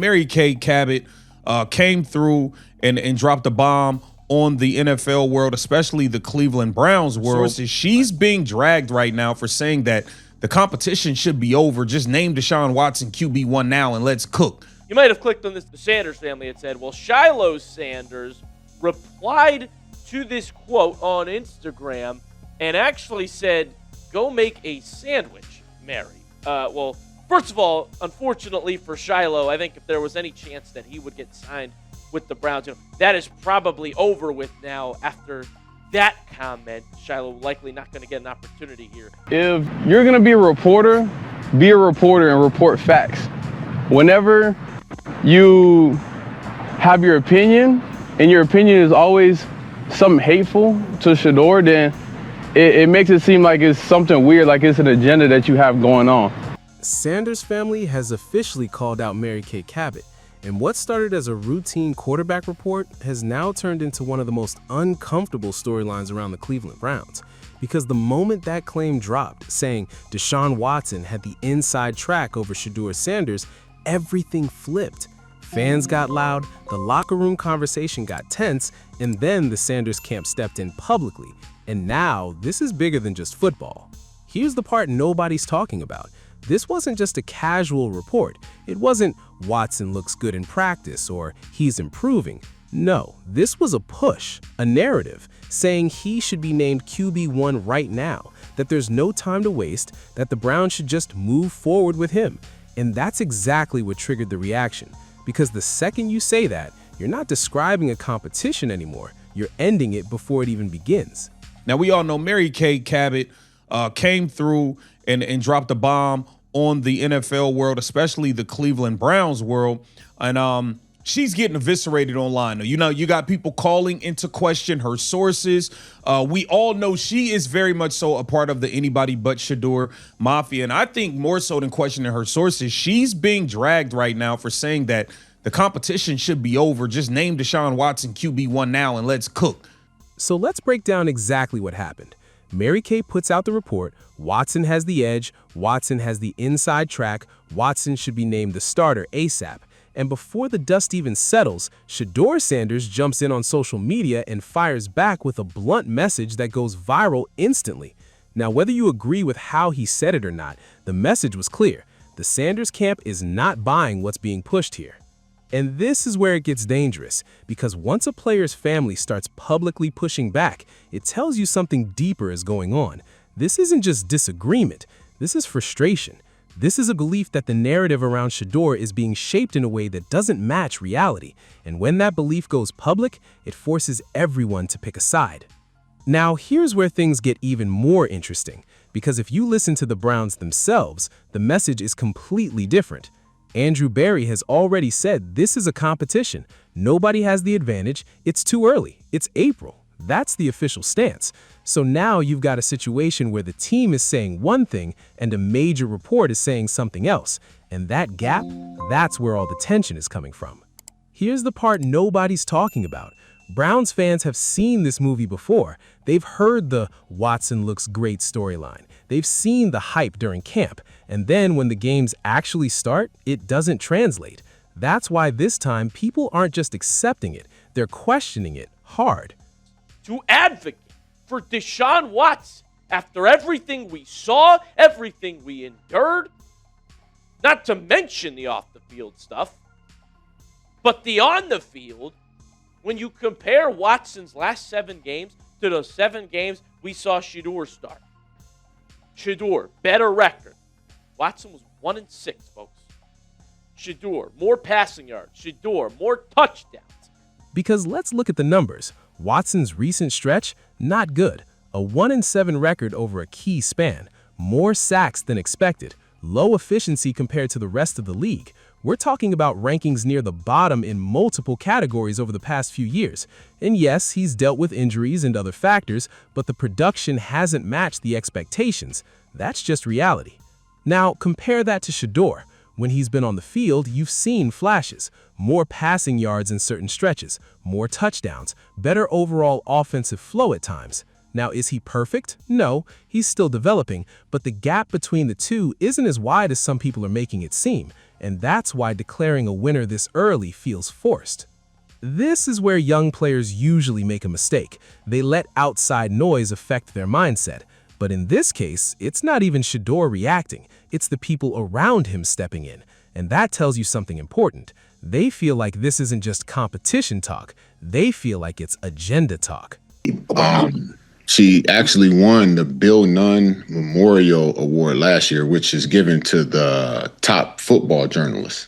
Mary Kay Cabot came through and dropped a bomb on the NFL world, especially the Cleveland Browns world. She's being dragged right now for saying that the competition should be over. Just name Deshaun Watson QB1 now and let's cook. You might have clicked on this. The Sanders family had said, well, Shilo Sanders replied to this quote on Instagram and actually said, go make a sandwich, Mary. Well, first of all, unfortunately for Shilo, I think if there was any chance that he would get signed with the Browns, that is probably over with now after that comment. Shilo likely not going to get an opportunity here. If you're going to be a reporter and report facts. Whenever you have your opinion, and your opinion is always something hateful to Shedeur, then it makes it seem like it's something weird, like it's an agenda that you have going on. Sanders family has officially called out Mary Kay Cabot, and what started as a routine quarterback report has now turned into one of the most uncomfortable storylines around the Cleveland Browns. Because the moment that claim dropped, saying Deshaun Watson had the inside track over Shedeur Sanders, everything flipped. Fans got loud, the locker room conversation got tense, and then the Sanders camp stepped in publicly. And now, this is bigger than just football. Here's the part nobody's talking about. This wasn't just a casual report. It wasn't Watson looks good in practice or he's improving. No, this was a push, a narrative, saying he should be named QB1 right now, that there's no time to waste, that the Browns should just move forward with him. And that's exactly what triggered the reaction. Because the second you say that, you're not describing a competition anymore. You're ending it before it even begins. Now, we all know Mary Kay Cabot came through and dropped a bomb on the NFL world, especially the Cleveland Browns world. And she's getting eviscerated online. You know, you got people calling into question her sources. We all know she is very much so a part of the anybody but Shedeur mafia. And I think more so than questioning her sources, she's being dragged right now for saying that the competition should be over. Just name Deshaun Watson QB1 now and let's cook. So let's break down exactly what happened. Mary Kay puts out the report, Watson has the edge, Watson has the inside track, Watson should be named the starter ASAP. And before the dust even settles, Shedeur Sanders jumps in on social media and fires back with a blunt message that goes viral instantly. Now, whether you agree with how he said it or not, the message was clear. The Sanders camp is not buying what's being pushed here. And this is where it gets dangerous, because once a player's family starts publicly pushing back, it tells you something deeper is going on. This isn't just disagreement, this is frustration. This is a belief that the narrative around Shedeur is being shaped in a way that doesn't match reality, and when that belief goes public, it forces everyone to pick a side. Now, here's where things get even more interesting, because if you listen to the Browns themselves, the message is completely different. Andrew Berry has already said this is a competition. Nobody has the advantage. It's too early. It's April. That's the official stance. So now you've got a situation where the team is saying one thing and a major report is saying something else. And that gap, that's where all the tension is coming from. Here's the part nobody's talking about. Browns fans have seen this movie before. They've heard the Watson looks great storyline. They've seen the hype during camp. And then when the games actually start, it doesn't translate. That's why this time people aren't just accepting it, they're questioning it hard. To advocate for Deshaun Watson after everything we saw, everything we endured, not to mention the off-the-field stuff, but the on-the-field, when you compare Watson's last 7 games to those 7 games we saw Shedeur start. Shedeur, better record. Watson was 1-6, folks. Shedeur, more passing yards. Shedeur, more touchdowns. Because let's look at the numbers. Watson's recent stretch, not good. A 1-7 record over a key span. More sacks than expected. Low efficiency compared to the rest of the league. We're talking about rankings near the bottom in multiple categories over the past few years. And yes, he's dealt with injuries and other factors, but the production hasn't matched the expectations. That's just reality. Now, compare that to Shedeur. When he's been on the field, you've seen flashes. More passing yards in certain stretches, more touchdowns, better overall offensive flow at times. Now, is he perfect? No, he's still developing, but the gap between the two isn't as wide as some people are making it seem. and that's why declaring a winner this early feels forced. This is where young players usually make a mistake. They let outside noise affect their mindset. But in this case, it's not even Shedeur reacting, it's the people around him stepping in. And that tells you something important. They feel like this isn't just competition talk, they feel like it's agenda talk. She actually won the Bill Nunn Memorial Award last year, which is given to the top football journalist.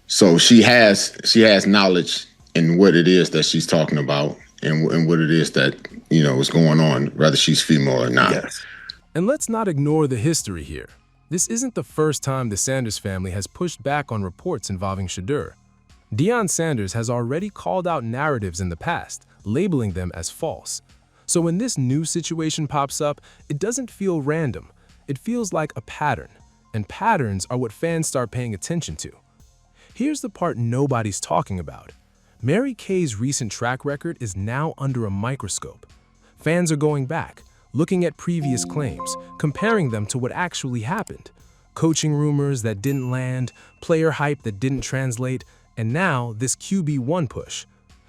So she has knowledge in what it is that she's talking about and what it is that, is going on, whether she's female or not. Yes. And let's not ignore the history here. This isn't the first time the Sanders family has pushed back on reports involving Shedeur. Deshaun Sanders has already called out narratives in the past, labeling them as false. So when this new situation pops up, it doesn't feel random. It feels like a pattern. And patterns are what fans start paying attention to. Here's the part nobody's talking about. Mary Kay's recent track record is now under a microscope. Fans are going back, looking at previous claims, comparing them to what actually happened. Coaching rumors that didn't land, player hype that didn't translate, and now this QB1 push.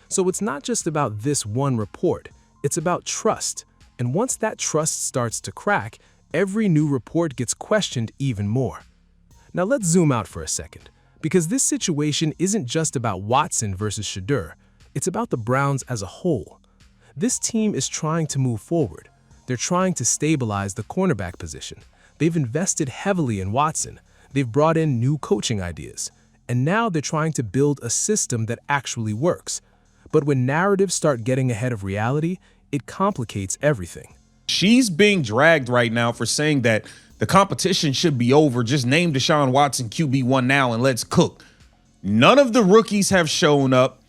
So it's not just about this one report, it's about trust. And once that trust starts to crack, every new report gets questioned even more. Now let's zoom out for a second. Because this situation isn't just about Watson versus Shedeur, it's about the Browns as a whole. This team is trying to move forward. They're trying to stabilize the cornerback position. They've invested heavily in Watson. They've brought in new coaching ideas. And now they're trying to build a system that actually works. But when narratives start getting ahead of reality, it complicates everything. She's being dragged right now for saying that the competition should be over. Just name Deshaun Watson QB1 now and let's cook. None of the rookies have shown up.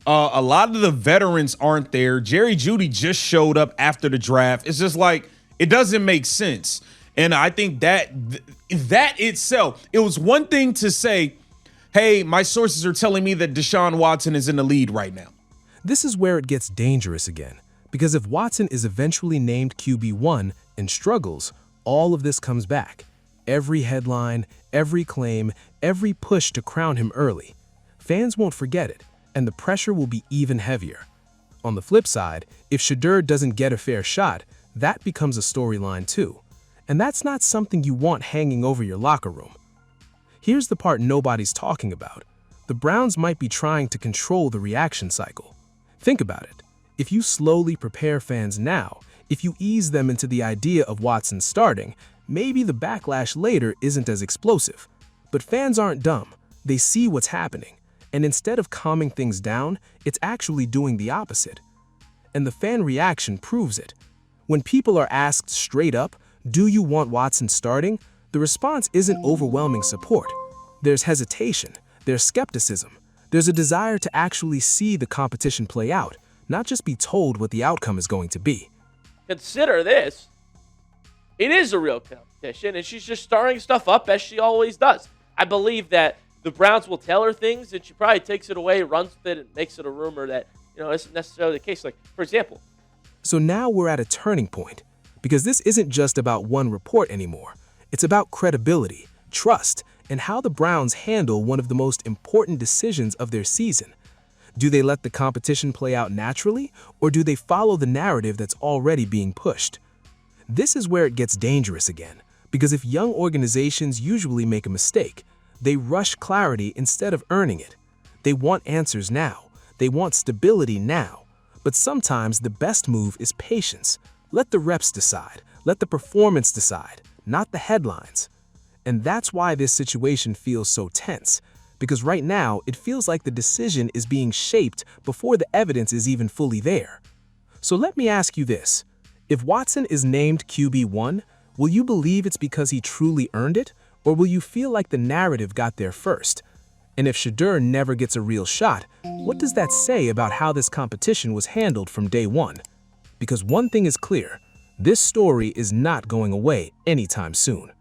A lot of the veterans aren't there. Jerry Jeudy just showed up after the draft. It's just like, it doesn't make sense. And I think that itself, it was one thing to say, hey, my sources are telling me that Deshaun Watson is in the lead right now. This is where it gets dangerous again. Because if Watson is eventually named QB1 and struggles, all of this comes back. Every headline, every claim, every push to crown him early. Fans won't forget it, and the pressure will be even heavier. On the flip side, if Shedeur doesn't get a fair shot, that becomes a storyline too. And that's not something you want hanging over your locker room. Here's the part nobody's talking about. The Browns might be trying to control the reaction cycle. Think about it. If you slowly prepare fans now, if you ease them into the idea of Watson starting, maybe the backlash later isn't as explosive. But fans aren't dumb. They see what's happening. And instead of calming things down, it's actually doing the opposite. And the fan reaction proves it. When people are asked straight up, do you want Watson starting? The response isn't overwhelming support. There's hesitation, there's skepticism, there's a desire to actually see the competition play out, not just be told what the outcome is going to be. Consider this. It is a real competition, and she's just stirring stuff up as she always does. I believe that the Browns will tell her things, and she probably takes it away, runs with it, and makes it a rumor that, isn't necessarily the case. Like, for example. So now we're at a turning point, because this isn't just about one report anymore. It's about credibility, trust, and how the Browns handle one of the most important decisions of their season. Do they let the competition play out naturally, or do they follow the narrative that's already being pushed? This is where it gets dangerous again, because if young organizations usually make a mistake, they rush clarity instead of earning it. They want answers now. They want stability now. But sometimes the best move is patience. Let the reps decide. Let the performance decide, not the headlines. And that's why this situation feels so tense. Because right now, it feels like the decision is being shaped before the evidence is even fully there. So let me ask you this. If Watson is named QB1, will you believe it's because he truly earned it, or will you feel like the narrative got there first? And if Shedeur never gets a real shot, what does that say about how this competition was handled from day one? Because one thing is clear, this story is not going away anytime soon.